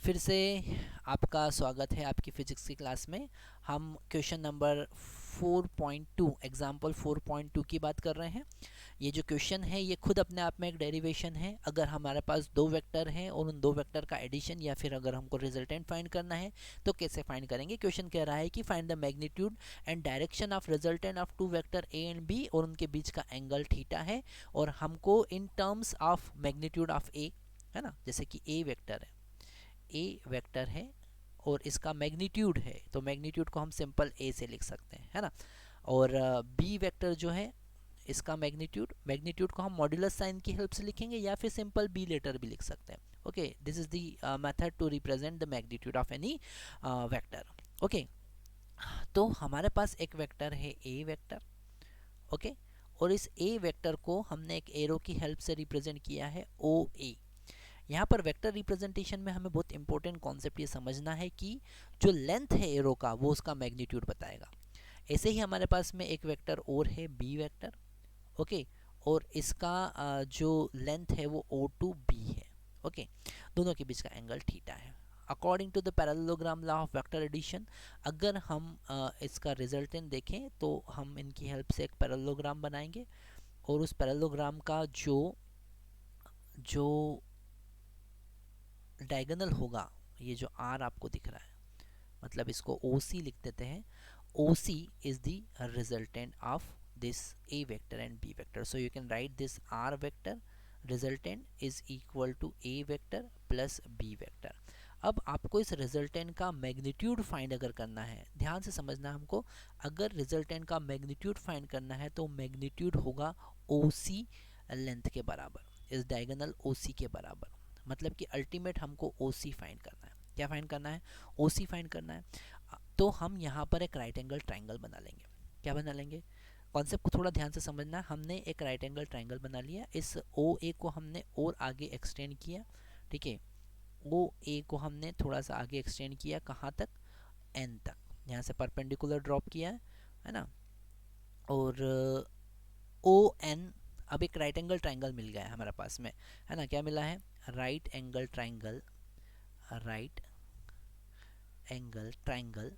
फिर से आपका स्वागत है आपकी फिजिक्स की क्लास में। हम क्वेश्चन नंबर 4.2 एग्जाम्पल 4.2 की बात कर रहे हैं। ये जो क्वेश्चन है ये खुद अपने आप में एक डेरिवेशन है। अगर हमारे पास दो वेक्टर हैं और उन दो वेक्टर का एडिशन या फिर अगर हमको रिजल्टेंट फाइंड करना है तो कैसे फाइंड करेंगे। क्वेश्चन कह रहा है कि find the magnitude and direction of resultant of two vector A and B और उनके बीच का एंगल थीटा है, और हमको in terms of magnitude of A, है ना, जैसे कि ए वेक्टर है और इसका मैग्नीट्यूड है, तो मैग्नीट्यूड को हम सिंपल ए से लिख सकते हैं, है ना। और बी वेक्टर जो है इसका मैग्नीट्यूड को हम मॉड्यूलस साइन की हेल्प से लिखेंगे या फिर सिंपल बी लेटर भी लिख सकते हैं। Okay, this is the method to represent the magnitude of any vector. Okay, तो हमारे पास एक वेक्टर है ए वेक्टर। ओके, और इस ए वेक्टर को हमने एक एरो की हेल्प से रिप्रेजेंट किया है ओ ए। यहाँ पर वेक्टर रिप्रेजेंटेशन में हमें बहुत इंपॉर्टेंट कॉन्सेप्ट ये समझना है कि जो लेंथ है एरो का वो उसका मैग्नीट्यूड बताएगा। ऐसे ही हमारे पास में एक वेक्टर और है बी वेक्टर। ओके, और इसका जो लेंथ है वो ओ टू बी है। ओके, दोनों के बीच का एंगल थीटा है। According to the parallelogram law of vector addition, अगर हम इसका रिजल्टेंट देखें तो हम इनकी हेल्प से एक पैरेललोग्राम बनाएंगे, और उस पैरेललोग्राम का जो जो डायगोनल होगा, ये जो आर आपको दिख रहा है, मतलब इसको ओ सी लिख देते हैं। O C is the resultant of this a vector and b vector, so you can write this r vector resultant is equal to a vector plus b vector। अब आपको इस रिजल्टेंट का मैग्नीट्यूड फाइंड अगर करना है, ध्यान से समझना हमको, अगर रिजल्टेंट का मैग्नीट्यूड फाइंड करना है तो मैग्नीट्यूड होगा ओ सी लेंथ के बराबर, इस डायगोनल ओ सी के बराबर। मतलब कि अल्टीमेट हमको ओ सी फाइंड करना है। क्या फाइंड करना है? ओ सी फाइंड करना है। तो हम यहाँ पर एक राइट एंगल ट्राइंगल बना लेंगे। क्या बना लेंगे? कॉन्सेप्ट को थोड़ा ध्यान से समझना। हमने एक राइट एंगल ट्राइंगल बना लिया, इस ओ ए को हमने और आगे एक्सटेंड किया। ठीक है, ओ ए को हमने थोड़ा सा आगे एक्सटेंड किया, कहाँ तक? एन तक। यहाँ से परपेंडिकुलर ड्रॉप किया है ना। और ओ एन, अब एक राइट एंगल ट्राइंगल मिल गया है हमारे पास में, है ना। क्या मिला है? Right angle triangle. Right angle triangle,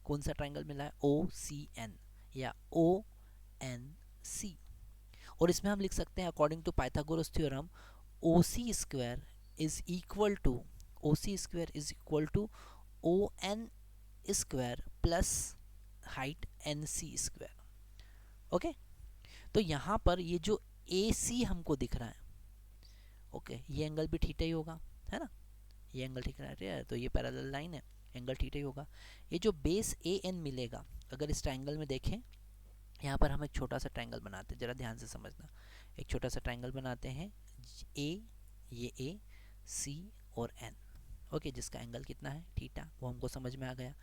कौन सा ट्राइंगल मिला है? ओ सी एन या ओ एन सी। और इसमें हम लिख सकते हैं according to Pythagoras theorem, O C square is equal to O N square plus height N C square. Okay, तो यहाँ पर ये जो ए सी हमको दिख रहा है, ओके, ये एंगल भी थीटा ही होगा, है ना। ये एंगल ठीक है, तो ये पैरेलल लाइन है, एंगल थीटा ही होगा। ये जो बेस ए एन मिलेगा, अगर इस ट्राइंगल में देखें, यहाँ पर हम एक छोटा सा ट्राइंगल बनाते हैं, जरा ध्यान से समझना। एक छोटा सा ट्राइंगल बनाते हैं, ए, ये ए, सी और एन। ओके, जिसका एंगल कितना है? थीटा, वो हमको समझ में आ गया।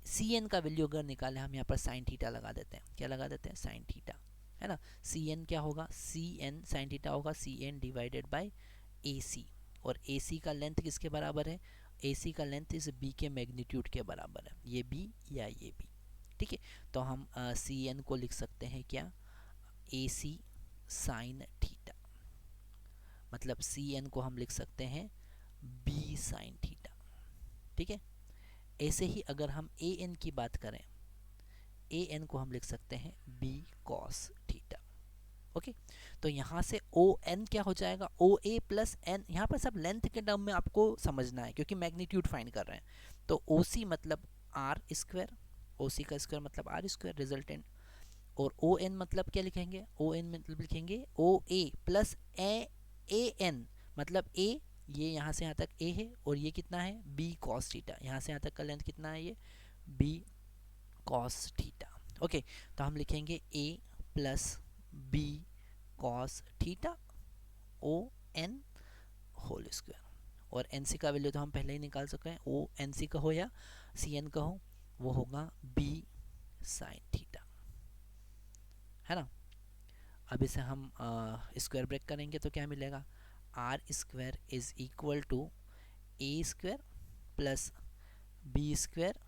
सी एन का वैल्यू अगर निकाले हम, यहाँ पर साइन थीटा लगा देते हैं। क्या लगा देते हैं? साइन थीटा, है ना। सी एन क्या होगा? सी एन साइन थीटा होगा सी एन डिवाइडेड बाई ए सी। और ए सी का लेंथ किसके बराबर है? ए सी का लेंथ इस बी के मैग्नीट्यूड के बराबर है, ये बी या ये बी। ठीक है, तो हम सी एन को लिख सकते हैं क्या? ए सी साइन थीटा, मतलब सी एन को हम लिख सकते हैं बी साइन थीटा। ठीक है, ऐसे ही अगर हम ए एन की बात करें, ए एन को हम लिख सकते हैं बी कॉस थीटा। ओके, तो यहाँ से ओ एन क्या हो जाएगा? ओ ए प्लस एन। यहाँ पर सब लेंथ के टर्म में आपको समझना है क्योंकि मैग्नीट्यूड फाइंड कर रहे हैं। तो ओ सी मतलब आर स्क्वायर, ओ सी का स्क्वायर मतलब आर स्क्वायर रिजल्टेंट। और ओ एन मतलब क्या लिखेंगे? ओ एन मतलब लिखेंगे ओ ए प्लस ए एन, मतलब ए, ये यहाँ से यहाँ तक ए है, और ये कितना है? B cos theta. यहाँ से यहाँ तक का लेंथ कितना है? ये बी कॉस थीटा। ओके, तो हम लिखेंगे A plus B cos theta O N whole square. और एन सी का वैल्यू तो हम पहले ही निकाल सके हैं, ओ एन सी का हो या सी एन का हो, वो होगा बी साइन थीटा, है ना। अब इसे हम स्क्वायर ब्रेक करेंगे तो क्या मिलेगा? R square is equal to A square plus B square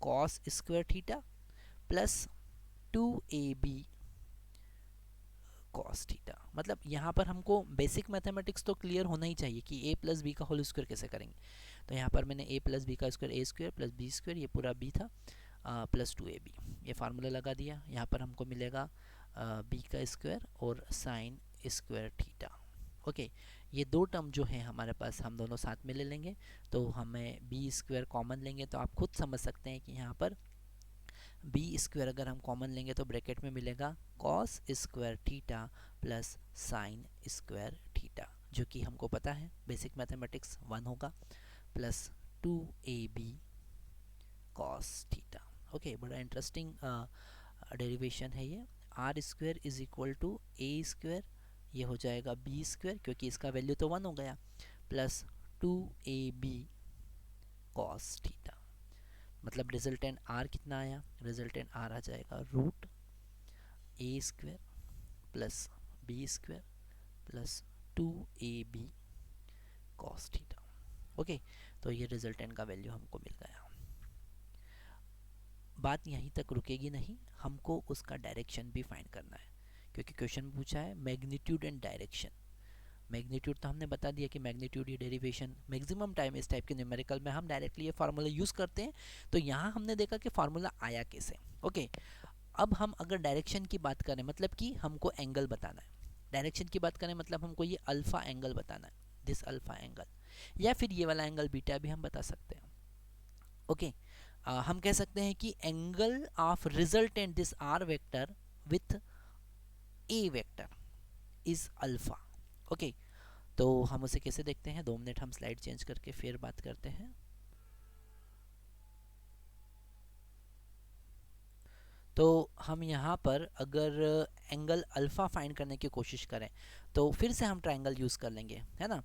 cos square theta plus 2ab cos theta. मतलब यहाँ पर हमको बेसिक मैथमेटिक्स तो क्लियर होना ही चाहिए कि a प्लस बी का होल स्क्वायर कैसे करेंगे। तो यहाँ पर मैंने a प्लस बी का square a square plus B square, ये पूरा b था, प्लस 2ab, ये फार्मूला लगा दिया। यहाँ पर हमको मिलेगा b का स्क्वायर और साइन स्क्वायर थीटा। ओके, ये दो टर्म जो है हमारे पास हम दोनों साथ में ले लेंगे, तो हमें b स्क्वायर कॉमन लेंगे तो आप खुद समझ सकते हैं कि यहाँ पर b स्क्वायर अगर हम कॉमन लेंगे तो ब्रैकेट में मिलेगा cos square theta plus sine square theta, जो कि हमको पता है बेसिक मैथमेटिक्स 1 होगा, plus 2ab cos theta. Okay, बड़ा इंटरेस्टिंग डेरिवेशन है ये। R square is equal to A square, ये हो जाएगा बी स्क्वायर क्योंकि इसका वैल्यू तो 1 हो गया, प्लस 2ab कॉस थीटा। मतलब रिजल्टेंट आर कितना आया, रिजल्टेंट आर आ जाएगा root A square plus B square plus 2ab cos theta. Okay, तो ये रिजल्टेंट का वैल्यू हमको मिल गया। बात यहीं तक रुकेगी नहीं, हमको उसका डायरेक्शन भी फाइंड करना है, क्योंकि क्वेश्चन पूछा है मैग्नीट्यूड एंड डायरेक्शन। मैग्नीट्यूड तो हमने बता दिया कि मैग्नीट्यूड ये डेरिवेशन मैक्सिमम टाइम इस टाइप के न्यूमेरिकल में हम डायरेक्टली ये फार्मूला यूज़ करते हैं, तो यहाँ हमने देखा कि फार्मूला आया कैसे। ओके, अब हम अगर डायरेक्शन की बात करें, मतलब कि हमको एंगल बताना है, डायरेक्शन की बात करें मतलब हमको ये अल्फ़ा एंगल बताना है, दिस अल्फ़ा एंगल, या फिर ये वाला एंगल बीटा भी हम बता सकते हैं। ओके, हम कह सकते हैं कि angle of resultant this R vector with A vector is alpha. Okay, तो हम उसे कैसे देखते हैं, 2 मिनट हम स्लाइड चेंज करके फिर बात करते हैं। तो हम यहाँ पर अगर एंगल अल्फ़ा फाइंड करने की कोशिश करें तो फिर से हम ट्रायंगल यूज़ कर लेंगे, है ना।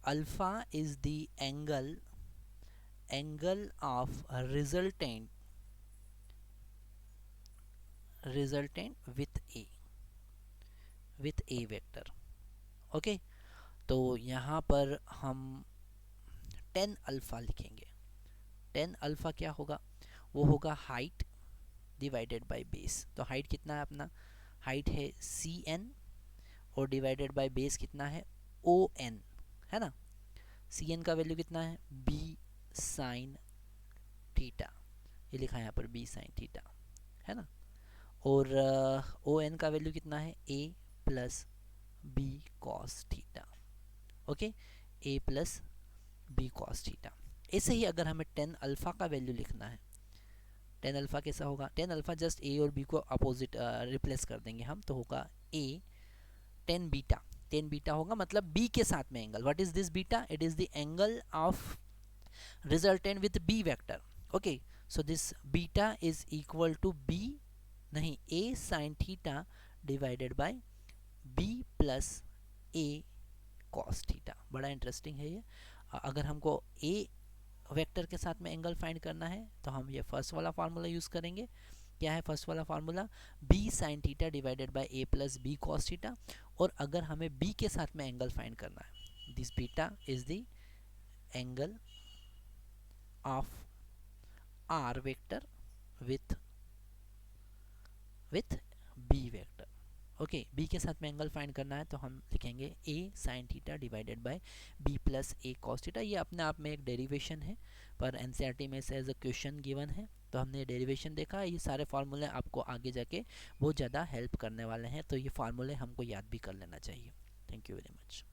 Alpha is the angle of resultant with A vector. Okay, तो यहाँ पर हम tan अल्फ़ा लिखेंगे। tan अल्फ़ा क्या होगा, वो होगा हाइट डिवाइडेड बाय बेस। तो हाइट कितना है अपना, हाइट है cn और डिवाइडेड बाय बेस कितना है on, है ना। cn का वैल्यू कितना है b साइन थीटा, ये लिखा है यहाँ पर b साइन थीटा, है ना। और on का वैल्यू कितना है a plus b cos theta. Okay, a plus b cos theta. ऐसे ही अगर हमें tan अल्फ़ा का वैल्यू लिखना है, tan अल्फ़ा कैसा होगा, tan अल्फ़ा जस्ट a और b को अपोजिट रिप्लेस कर देंगे हम, तो होगा a tan बीटा होगा, मतलब b के साथ में angle. What is this beta, it is the angle of resultant with b vector. Okay, so this beta is equal to b नहीं a sine theta divided by b plus a cos theta. बड़ा interesting है ये। अगर हमको a vector के साथ में angle find करना है तो हम ये फर्स्ट वाला फार्मूला यूज़ करेंगे। क्या है फर्स्ट वाला formula, b sign theta divided bye a plus b cos theta. और अगर हमें b के साथ में एंगल फाइंड करना है, this beta is the angle of r vector with b vector. Okay, b के साथ में एंगल फाइंड करना है तो हम लिखेंगे a sine theta divided by b plus a cos theta. ये अपने आप में एक डेरिवेशन है, पर एनसीईआरटी में से एज अ क्वेश्चन गिवन है, तो हमने डेरिवेशन देखा। ये सारे फार्मूले आपको आगे जाके बहुत ज़्यादा हेल्प करने वाले हैं, तो ये फार्मूले हमको याद भी कर लेना चाहिए। Thank you very much.